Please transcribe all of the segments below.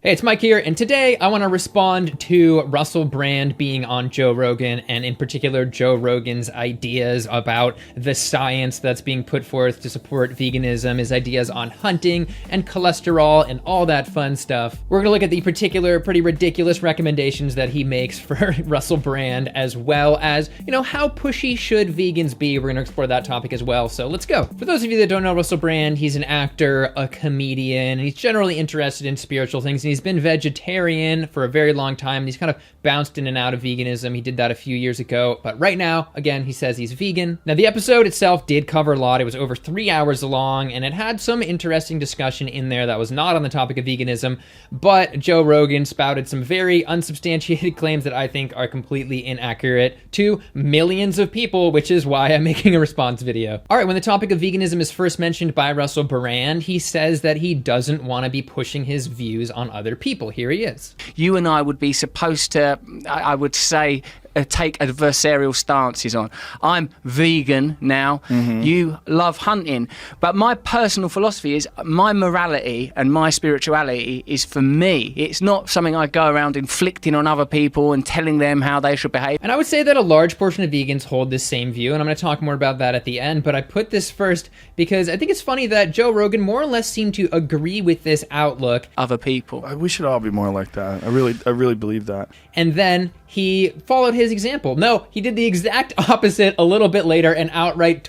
Hey, it's Mike here, and today I want to respond to Russell Brand being on Joe Rogan, and in particular Joe Rogan's ideas about the science that's being put forth to support veganism, his ideas on hunting and cholesterol and all that fun stuff. We're going to look at the particular pretty ridiculous recommendations that he makes for Russell Brand, as well as, how pushy should vegans be? We're going to explore that topic as well, so let's go. For those of you that don't know Russell Brand, he's an actor, a comedian, and he's generally interested in spiritual things. He's been vegetarian for a very long time. He's kind of bounced in and out of veganism. He did that a few years ago, but right now, again, he says he's vegan. Now, the episode itself did cover a lot. It was over 3 hours long, and it had some interesting discussion in there that was not on the topic of veganism, but Joe Rogan spouted some very unsubstantiated claims that I think are completely inaccurate to millions of people, which is why I'm making a response video. All right, when the topic of veganism is first mentioned by Russell Brand, he says that he doesn't want to be pushing his views on other people. Here he is. You and I would be supposed to, I would say, take adversarial stances on. I'm vegan now. You love hunting. But my personal philosophy is my morality and my spirituality is for me. It's not something I go around inflicting on other people and telling them how they should behave. And I would say that a large portion of vegans hold this same view, and I'm going to talk more about that at the end, but I put this first because I think it's funny that Joe Rogan more or less seemed to agree with this outlook. Other people. We should all be more like that. I really believe that. And then he followed his example. No, he did the exact opposite a little bit later and outright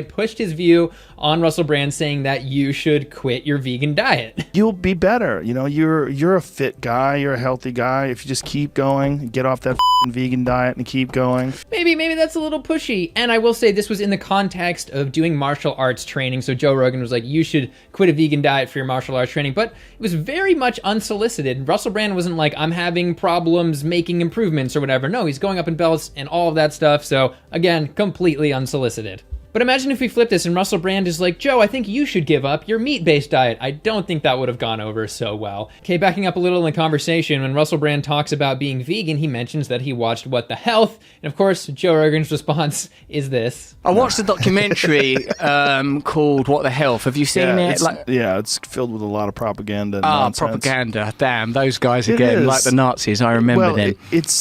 pushed his view on Russell Brand, saying that you should quit your vegan diet. You'll be better. You're a fit guy. You're a healthy guy. If you just keep going, get off that vegan diet and keep going. Maybe that's a little pushy. And I will say this was in the context of doing martial arts training. So Joe Rogan was like, you should quit a vegan diet for your martial arts training. But it was very much unsolicited. Russell Brand wasn't like, I'm having problems making improvements or whatever. No, he's going up in belts and all of that stuff. So again, completely unsolicited. But imagine if we flip this and Russell Brand is like, Joe, I think you should give up your meat-based diet. I don't think that would have gone over so well. Okay, backing up a little in the conversation, when Russell Brand talks about being vegan, he mentions that he watched What the Health, and of course, Joe Rogan's response is this. I watched a documentary called What the Health. Have you seen it? It's filled with a lot of propaganda and nonsense. Propaganda. Damn, those guys again, like the Nazis, I remember them.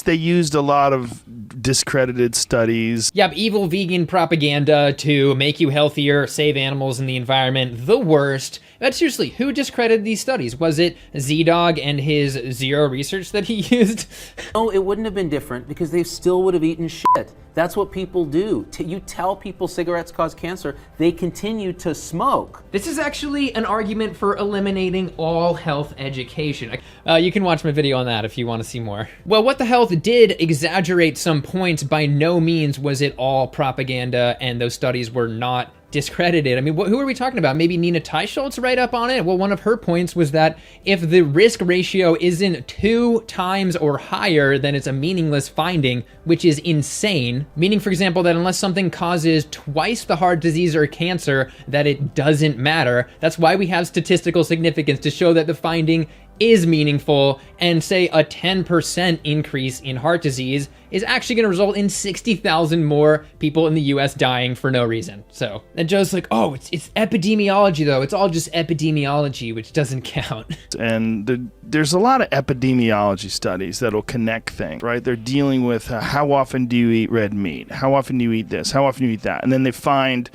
They used a lot of discredited studies. Yep, evil vegan propaganda to make you healthier, save animals and the environment, the worst. But seriously, who discredited these studies? Was it ZDOGG and his zero research that he used? No, it wouldn't have been different because they still would have eaten shit. That's what people do. You tell people cigarettes cause cancer, they continue to smoke. This is actually an argument for eliminating all health education. You can watch my video on that if you want to see more. Well, What the Health did exaggerate some points. By no means was it all propaganda, and those studies were not discredited. I mean, who are we talking about? Maybe Nina Teicholz right up on it? Well, one of her points was that if the risk ratio isn't 2 times or higher, then it's a meaningless finding, which is insane. Meaning, for example, that unless something causes twice the heart disease or cancer, that it doesn't matter. That's why we have statistical significance, to show that the finding is meaningful, and say a 10% increase in heart disease is actually going to result in 60,000 more people in the US dying for no reason. So, and Joe's like, oh, it's epidemiology though. It's all just epidemiology, which doesn't count. And there's a lot of epidemiology studies that'll connect things, right? They're dealing with how often do you eat red meat? How often do you eat this? How often do you eat that? And then they find,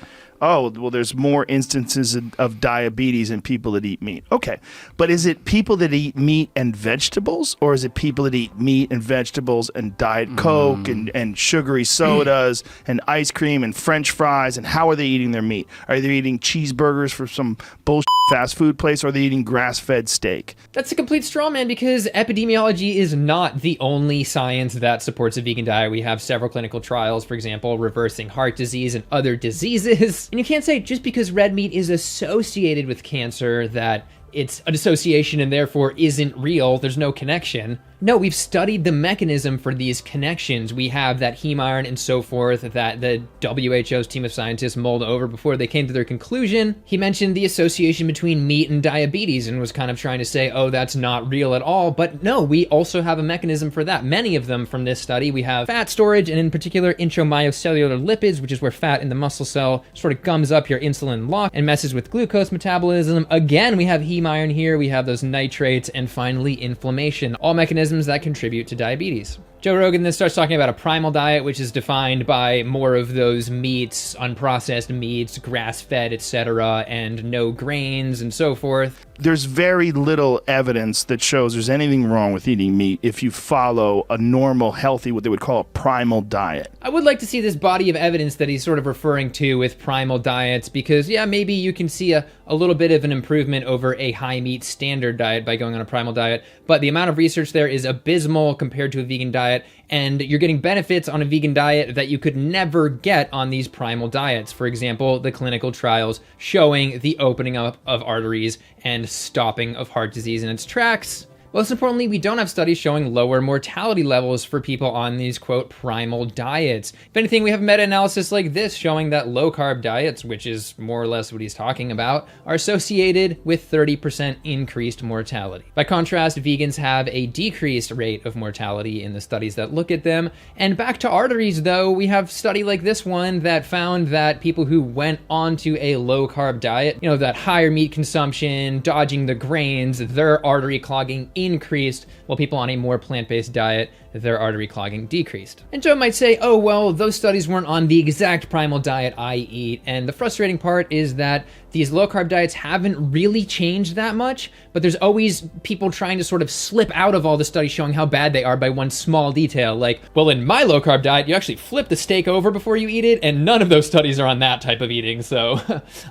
oh, well, there's more instances of diabetes in people that eat meat. Okay, but is it people that eat meat and vegetables, or is it people that eat meat and vegetables and Diet Coke and sugary sodas and ice cream and French fries, and how are they eating their meat? Are they eating cheeseburgers from some bullshit fast food place, or are they eating grass-fed steak? That's a complete straw man, because epidemiology is not the only science that supports a vegan diet. We have several clinical trials, for example, reversing heart disease and other diseases. And you can't say just because red meat is associated with cancer that it's an association and therefore isn't real. There's no connection. No, we've studied the mechanism for these connections. We have that heme iron and so forth that the WHO's team of scientists mulled over before they came to their conclusion. He mentioned the association between meat and diabetes and was kind of trying to say, oh, that's not real at all. But no, we also have a mechanism for that. Many of them from this study. We have fat storage, and in particular intramyocellular lipids, which is where fat in the muscle cell sort of gums up your insulin lock and messes with glucose metabolism. Again, we have heme iron here. We have those nitrates, and finally inflammation. All mechanisms that contribute to diabetes. Joe Rogan then starts talking about a primal diet, which is defined by more of those meats, unprocessed meats, grass-fed, etc., and no grains and so forth. There's very little evidence that shows there's anything wrong with eating meat if you follow a normal, healthy, what they would call a primal diet. I would like to see this body of evidence that he's sort of referring to with primal diets because, yeah, maybe you can see a little bit of an improvement over a high-meat standard diet by going on a primal diet, but the amount of research there is abysmal compared to a vegan diet, and you're getting benefits on a vegan diet that you could never get on these primal diets. For example, the clinical trials showing the opening up of arteries and stopping of heart disease in its tracks. Most importantly, we don't have studies showing lower mortality levels for people on these, quote, primal diets. If anything, we have meta-analysis like this showing that low-carb diets, which is more or less what he's talking about, are associated with 30% increased mortality. By contrast, vegans have a decreased rate of mortality in the studies that look at them. And back to arteries, though, we have a study like this one that found that people who went onto a low-carb diet, that higher meat consumption, dodging the grains, their artery clogging increased, while people on a more plant-based diet, their artery clogging decreased. And Joe might say, oh, well, those studies weren't on the exact primal diet I eat. And the frustrating part is that these low-carb diets haven't really changed that much, but there's always people trying to sort of slip out of all the studies showing how bad they are by one small detail. Like, well, in my low-carb diet, you actually flip the steak over before you eat it, and none of those studies are on that type of eating, so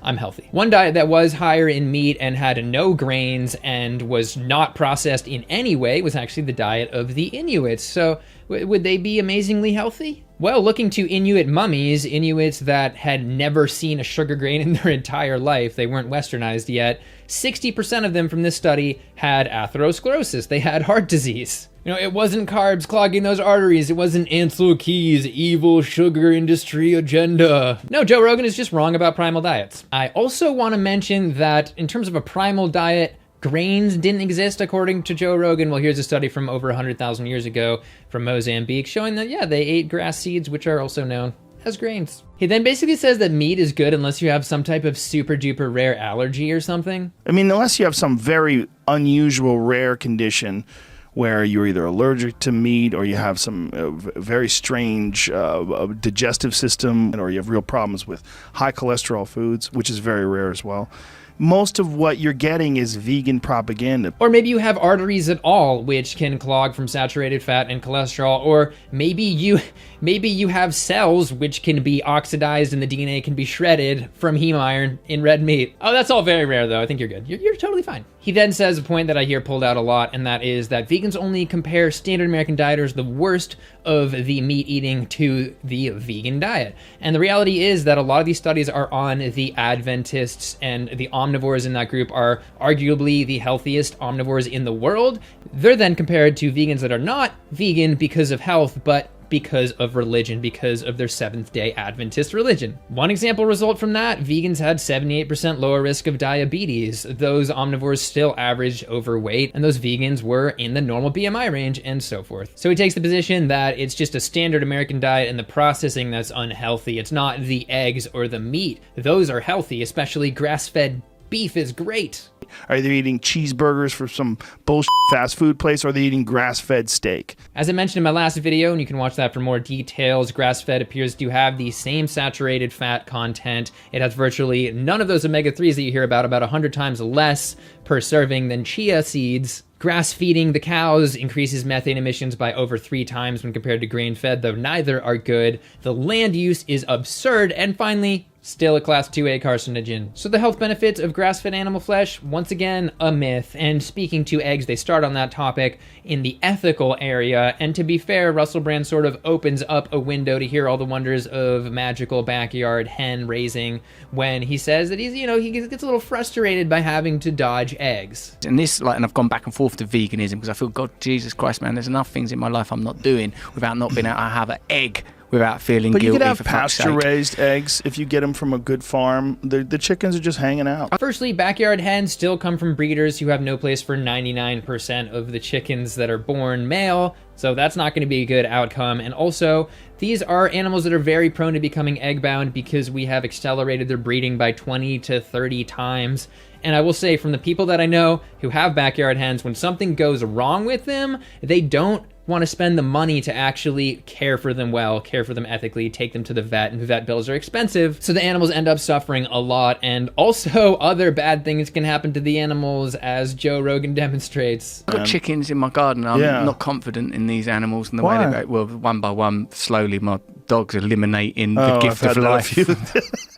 I'm healthy. One diet that was higher in meat and had no grains and was not processed in any way was actually the diet of the Inuits. So would they be amazingly healthy? Well, looking to Inuit mummies, Inuits that had never seen a sugar grain in their entire life, they weren't westernized yet, 60% of them from this study had atherosclerosis. They had heart disease. It wasn't carbs clogging those arteries. It wasn't Ansel Keys' evil sugar industry agenda. No, Joe Rogan is just wrong about primal diets. I also want to mention that in terms of a primal diet, grains didn't exist according to Joe Rogan. Well, here's a study from over 100,000 years ago from Mozambique showing that, yeah, they ate grass seeds, which are also known as grains. He then basically says that meat is good unless you have some type of super duper rare allergy or something. I mean, unless you have some very unusual rare condition where you're either allergic to meat or you have some very strange digestive system, or you have real problems with high cholesterol foods, which is very rare as well. Most of what you're getting is vegan propaganda. Or maybe you have arteries at all, which can clog from saturated fat and cholesterol. Or maybe you have cells which can be oxidized and the DNA can be shredded from heme iron in red meat. Oh, that's all very rare, though. I think you're good. You're totally fine. He then says a point that I hear pulled out a lot, and that is that vegans only compare standard American dieters, the worst of the meat eating, to the vegan diet. And the reality is that a lot of these studies are on the Adventists, and the omnivores in that group are arguably the healthiest omnivores in the world. They're then compared to vegans that are not vegan because of health, but because of religion, because of their Seventh-day Adventist religion. One example result from that, vegans had 78% lower risk of diabetes. Those omnivores still averaged overweight, and those vegans were in the normal BMI range, and so forth. So he takes the position that it's just a standard American diet and the processing that's unhealthy. It's not the eggs or the meat. Those are healthy, especially grass-fed beef is great. Are they eating cheeseburgers for some bullshit fast food place, or are they eating grass-fed steak? As I mentioned in my last video, and you can watch that for more details, grass-fed appears to have the same saturated fat content. It has virtually none of those omega-3s that you hear about 100 times less per serving than chia seeds. Grass feeding the cows increases methane emissions by over 3 times when compared to grain-fed, though neither are good. The land use is absurd. And finally, still a class 2A carcinogen. So the health benefits of grass-fed animal flesh, once again, a myth. And speaking to eggs, they start on that topic in the ethical area. And to be fair, Russell Brand sort of opens up a window to hear all the wonders of magical backyard hen raising when he says that he's, he gets a little frustrated by having to dodge eggs. And this, and I've gone back and forth to veganism because I feel, God, Jesus Christ, man, there's enough things in my life I'm not doing without not being able to have an egg without feeling But guilty. you could have for fuck's sake. pasture-raised eggs if you get them from a good farm. The chickens are just hanging out. Firstly, backyard hens still come from breeders who have no place for 99% of the chickens that are born male, so that's not going to be a good outcome. And also, these are animals that are very prone to becoming egg-bound because we have accelerated their breeding by 20 to 30 times. And I will say, from the people that I know who have backyard hens, when something goes wrong with them, they don't want to spend the money to actually care for them well, care for them ethically, take them to the vet, and vet bills are expensive, so the animals end up suffering a lot. And also, other bad things can happen to the animals, as Joe Rogan demonstrates. I've got chickens in my garden. I'm not confident in these animals and the way they go. Well, one by one, slowly, my dog's eliminating the gift of life.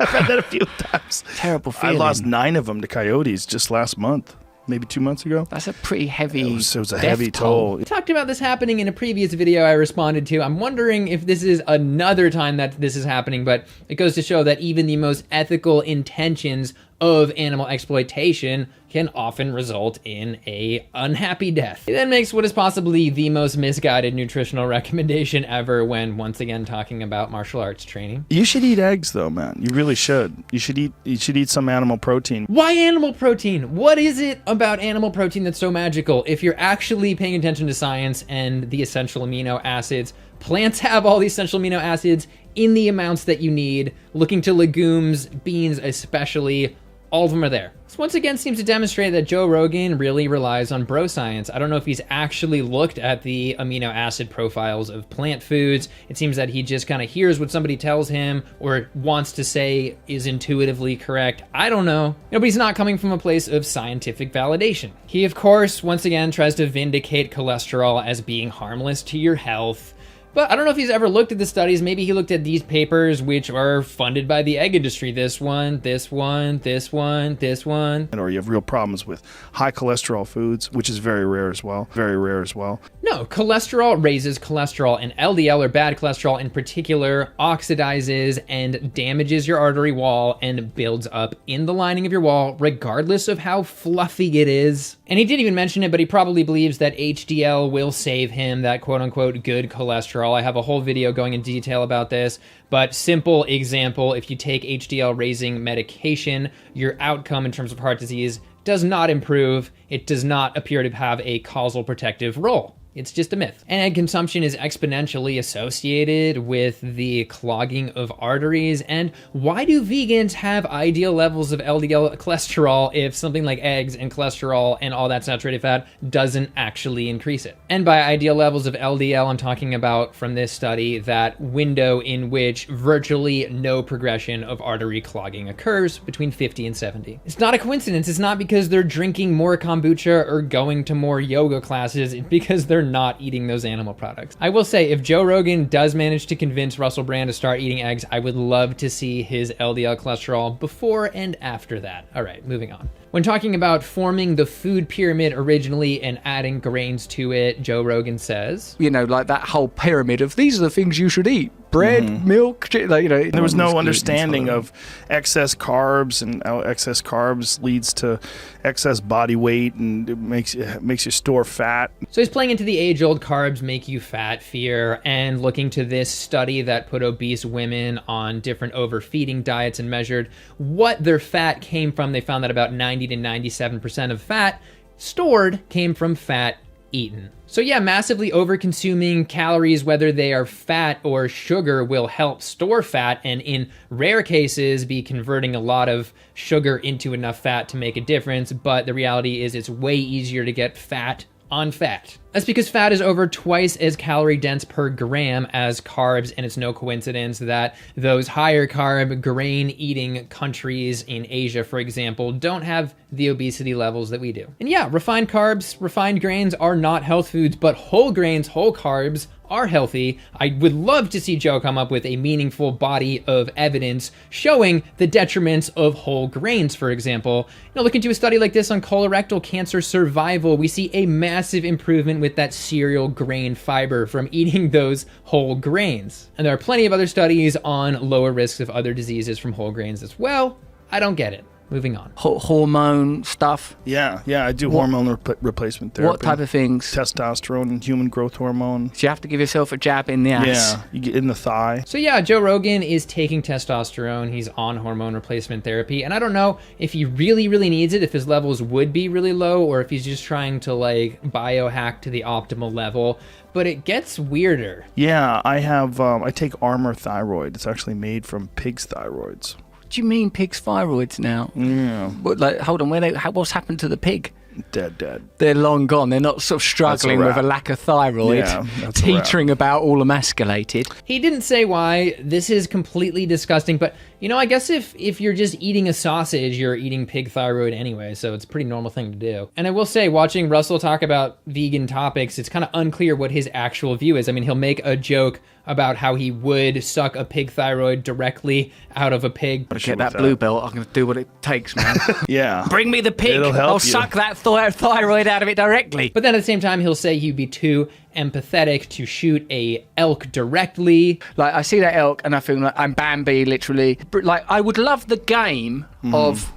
I've had that a few times. Terrible feeling. I lost 9 of them to coyotes just last month. Maybe 2 months ago. That's a pretty heavy. It was a heavy toll. We talked about this happening in a previous video I responded to. I'm wondering if this is another time that this is happening, but it goes to show that even the most ethical intentions of animal exploitation can often result in a unhappy death. It then makes what is possibly the most misguided nutritional recommendation ever when once again talking about martial arts training. You should eat eggs though, man. You really should. You should eat some animal protein. Why animal protein? What is it about animal protein that's so magical? If you're actually paying attention to science and the essential amino acids, plants have all the essential amino acids in the amounts that you need. Looking to legumes, beans especially, all of them are there. This once again seems to demonstrate that Joe Rogan really relies on bro science. I don't know if he's actually looked at the amino acid profiles of plant foods. It seems that he just kind of hears what somebody tells him or wants to say is intuitively correct. I don't know. But he's not coming from a place of scientific validation. He, of course, once again tries to vindicate cholesterol as being harmless to your health. But I don't know if he's ever looked at the studies. Maybe he looked at these papers, which are funded by the egg industry. This one, this one, this one, this one. Or you have real problems with high cholesterol foods, which is very rare as well. Very rare as well. No, cholesterol raises cholesterol, and LDL, or bad cholesterol in particular, oxidizes and damages your artery wall and builds up in the lining of your wall, regardless of how fluffy it is. And he didn't even mention it, but he probably believes that HDL will save him, that quote-unquote good cholesterol. I have a whole video going in detail about this, but simple example, if you take HDL raising medication, your outcome in terms of heart disease does not improve. It does not appear to have a causal protective role. It's just a myth. And egg consumption is exponentially associated with the clogging of arteries. And why do vegans have ideal levels of LDL cholesterol if something like eggs and cholesterol and all that saturated fat doesn't actually increase it? And by ideal levels of LDL, I'm talking about, from this study, that window in which virtually no progression of artery clogging occurs between 50 and 70. It's not a coincidence. It's not because they're drinking more kombucha or going to more yoga classes. It's because they're not eating those animal products. I will say, if Joe Rogan does manage to convince Russell Brand to start eating eggs, I would love to see his LDL cholesterol before and after that. All right, moving on. When talking about forming the food pyramid originally and adding grains to it, Joe Rogan says, like that whole pyramid of these are the things you should eat. Bread, milk, There was no understanding of excess carbs, and how excess carbs leads to excess body weight, and it makes you store fat. So he's playing into the age-old carbs make you fat fear, and looking to this study that put obese women on different overfeeding diets and measured what their fat came from. They found that about 90 to 97% of fat stored came from fat eaten. So yeah, massively over-consuming calories, whether they are fat or sugar, will help store fat, and in rare cases be converting a lot of sugar into enough fat to make a difference. But the reality is it's way easier to get fat on fat. That's because fat is over twice as calorie dense per gram as carbs, and it's no coincidence that those higher carb grain eating countries in Asia, for example, don't have the obesity levels that we do. And yeah, refined carbs, refined grains are not health foods, but whole grains, whole carbs are healthy. I would love to see Joe come up with a meaningful body of evidence showing the detriments of whole grains, for example. Look into a study like this on colorectal cancer survival. We see a massive improvement with that cereal grain fiber from eating those whole grains. And there are plenty of other studies on lower risks of other diseases from whole grains as well. I don't get it. Moving on. Hormone stuff. Yeah, I do hormone replacement therapy. What type of things? Testosterone and human growth hormone. So you have to give yourself a jab in the ass. Yeah, you get in the thigh. So yeah, Joe Rogan is taking testosterone. He's on hormone replacement therapy. And I don't know if he really, really needs it, if his levels would be really low, or if he's just trying to like biohack to the optimal level. But it gets weirder. Yeah, I take Armor Thyroid. It's actually made from pig's thyroids. What do you mean pig's thyroids now? Yeah. But like, hold on, what's happened to the pig? Dead. They're long gone. They're not sort of struggling with a lack of thyroid, Yeah, that's a teetering about all emasculated. He didn't say why. This is completely disgusting, but I guess if you're just eating a sausage, you're eating pig thyroid anyway, so it's a pretty normal thing to do. And I will say, watching Russell talk about vegan topics, it's kind of unclear what his actual view is. I mean, he'll make a joke about how he would suck a pig thyroid directly out of a pig. To get that blue belt, I'm going to do what it takes, man. Yeah. Bring me the pig. It'll help I'll you. suck that thyroid out of it directly. But then at the same time, he'll say he'd be too empathetic to shoot a elk directly. Like, I see that elk and I feel like I'm Bambi, literally. Like, I would love the game of...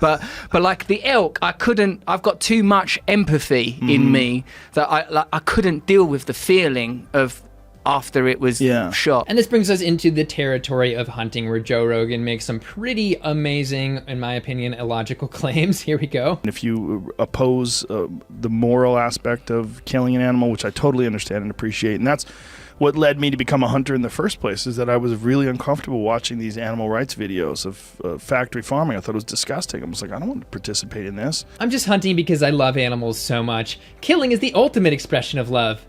But like the elk, I've got too much empathy in me that I couldn't deal with the feeling of after it was shot. And this brings us into the territory of hunting, where Joe Rogan makes some pretty amazing, in my opinion, illogical claims. Here we go. If you oppose the moral aspect of killing an animal, which I totally understand and appreciate, and that's what led me to become a hunter in the first place, is that I was really uncomfortable watching these animal rights videos of factory farming. I thought it was disgusting. I was like, I don't want to participate in this. I'm just hunting because I love animals so much. Killing is the ultimate expression of love.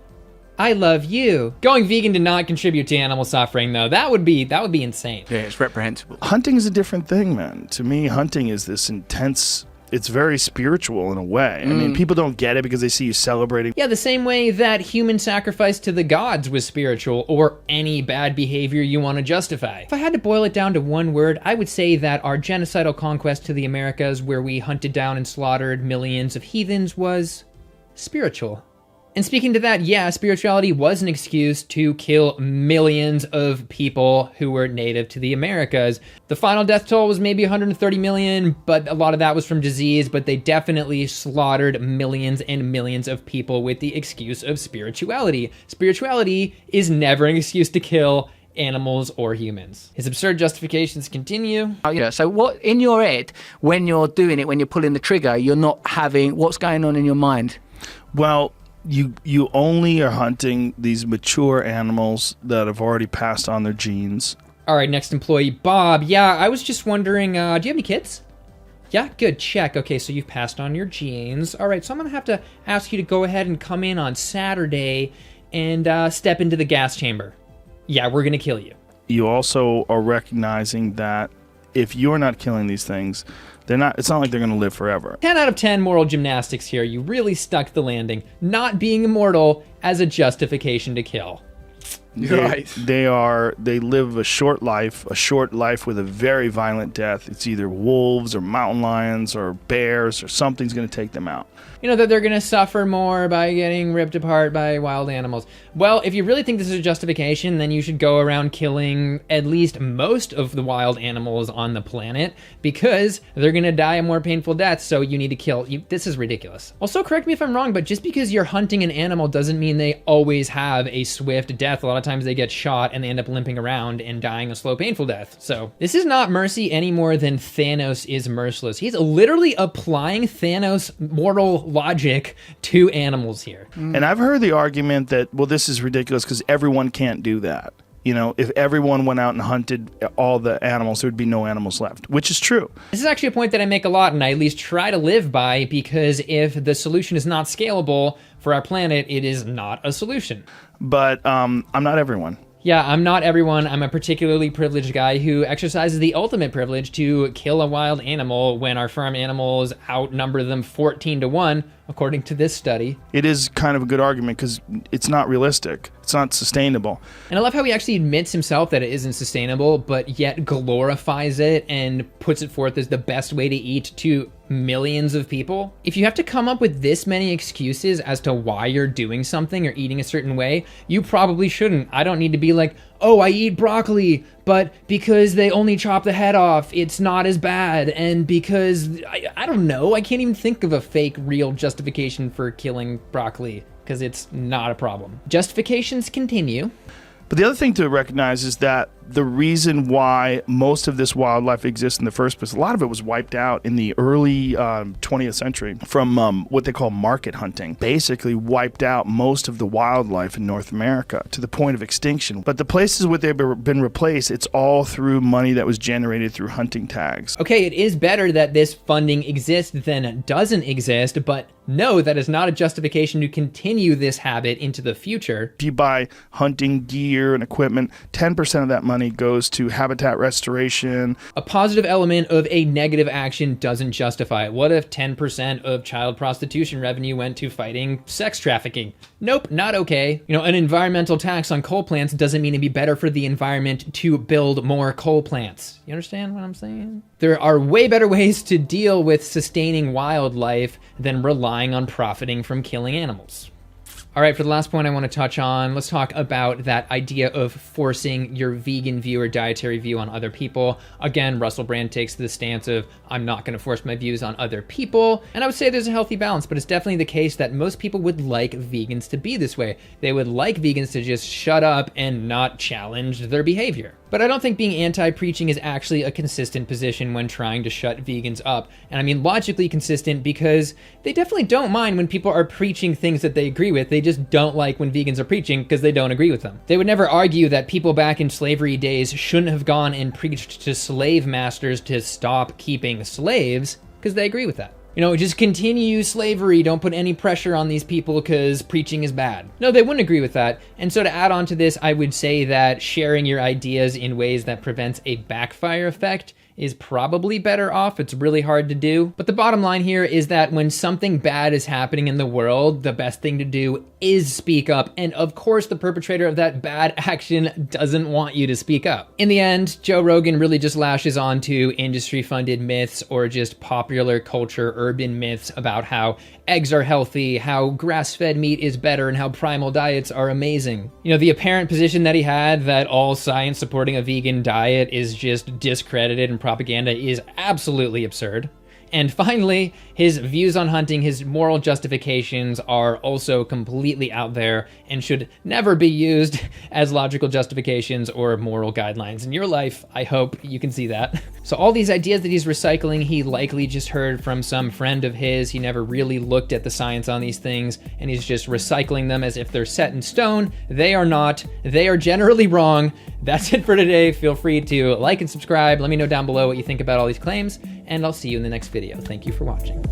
I love you. Going vegan did not contribute to animal suffering, though. That would be insane. Yeah, it's reprehensible. Hunting is a different thing, man. To me, hunting is this intense... It's very spiritual in a way. I mean, people don't get it because they see you celebrating. Yeah, the same way that human sacrifice to the gods was spiritual, or any bad behavior you want to justify. If I had to boil it down to one word, I would say that our genocidal conquest to the Americas, where we hunted down and slaughtered millions of heathens, was spiritual. And speaking to that, yeah, spirituality was an excuse to kill millions of people who were native to the Americas. The final death toll was maybe 130 million, but a lot of that was from disease, but they definitely slaughtered millions and millions of people with the excuse of spirituality. Spirituality is never an excuse to kill animals or humans. His absurd justifications continue. Oh, yeah. So what, in your head, when you're doing it, when you're pulling the trigger, you're not having, what's going on in your mind? Well... You only are hunting these mature animals that have already passed on their genes. All right, next employee, Bob. Yeah, I was just wondering, do you have any kids? Yeah, good, check. Okay, so you've passed on your genes. All right, so I'm going to have to ask you to go ahead and come in on Saturday and step into the gas chamber. Yeah, we're going to kill you. You also are recognizing that if you're not killing these things... It's not like they're going to live forever. 10 out of 10 moral gymnastics here. You really stuck the landing. Not being immortal as a justification to kill. They live a short life with a very violent death. It's either wolves or mountain lions or bears or something's going to take them out. That they're going to suffer more by getting ripped apart by wild animals. Well, if you really think this is a justification, then you should go around killing at least most of the wild animals on the planet, because they're going to die a more painful death, so you need to kill. This is ridiculous. Also, correct me if I'm wrong, but just because you're hunting an animal doesn't mean they always have a swift death. A lot of times they get shot and they end up limping around and dying a slow, painful death. So this is not mercy any more than Thanos is merciless. He's literally applying Thanos' moral logic to animals here. And I've heard the argument that, well, this is ridiculous because everyone can't do that. You know, if everyone went out and hunted all the animals, there would be no animals left, which is true. This is actually a point that I make a lot and I at least try to live by, because if the solution is not scalable for our planet, it is not a solution. But I'm not everyone. Yeah, I'm not everyone. I'm a particularly privileged guy who exercises the ultimate privilege to kill a wild animal when our farm animals outnumber them 14-1, according to this study. It is kind of a good argument because it's not realistic. It's not sustainable. And I love how he actually admits himself that it isn't sustainable, but yet glorifies it and puts it forth as the best way to eat to millions of people. If you have to come up with this many excuses as to why you're doing something or eating a certain way, you probably shouldn't. I don't need to be like, oh, I eat broccoli, but because they only chop the head off, it's not as bad. And because, I don't know, I can't even think of a fake, real justification for killing broccoli, because it's not a problem. Justifications continue. But the other thing to recognize is that the reason why most of this wildlife exists in the first place, a lot of it was wiped out in the early 20th century from what they call market hunting. Basically wiped out most of the wildlife in North America to the point of extinction. But the places where they've been replaced, it's all through money that was generated through hunting tags. Okay, it is better that this funding exists than doesn't exist, but no, that is not a justification to continue this habit into the future. If you buy hunting gear and equipment, 10% of that money goes to habitat restoration. A positive element of a negative action doesn't justify it. What if 10% of child prostitution revenue went to fighting sex trafficking? Nope, not okay. You know, an environmental tax on coal plants doesn't mean it'd be better for the environment to build more coal plants. You understand what I'm saying? There are way better ways to deal with sustaining wildlife than relying on profiting from killing animals. All right, for the last point I want to touch on, let's talk about that idea of forcing your vegan view or dietary view on other people. Again, Russell Brand takes the stance of, I'm not going to force my views on other people. And I would say there's a healthy balance, but it's definitely the case that most people would like vegans to be this way. They would like vegans to just shut up and not challenge their behavior. But I don't think being anti-preaching is actually a consistent position when trying to shut vegans up. And I mean logically consistent because they definitely don't mind when people are preaching things that they agree with. They just don't like when vegans are preaching because they don't agree with them. They would never argue that people back in slavery days shouldn't have gone and preached to slave masters to stop keeping slaves because they agree with that. You know, just continue slavery, don't put any pressure on these people because preaching is bad. No, they wouldn't agree with that. And so to add on to this, I would say that sharing your ideas in ways that prevents a backfire effect is probably better off. It's really hard to do. But the bottom line here is that when something bad is happening in the world, the best thing to do is speak up. And of course, the perpetrator of that bad action doesn't want you to speak up. In the end, Joe Rogan really just lashes onto industry-funded myths or just popular culture urban myths about how eggs are healthy, how grass-fed meat is better, and how primal diets are amazing. You know, the apparent position that he had that all science supporting a vegan diet is just discredited and propaganda is absolutely absurd. And finally, his views on hunting, his moral justifications are also completely out there and should never be used as logical justifications or moral guidelines in your life. I hope you can see that. So all these ideas that he's recycling, he likely just heard from some friend of his. He never really looked at the science on these things, and he's just recycling them as if they're set in stone. They are not. They are generally wrong. That's it for today. Feel free to like and subscribe. Let me know down below what you think about all these claims, and I'll see you in the next video. Thank you for watching.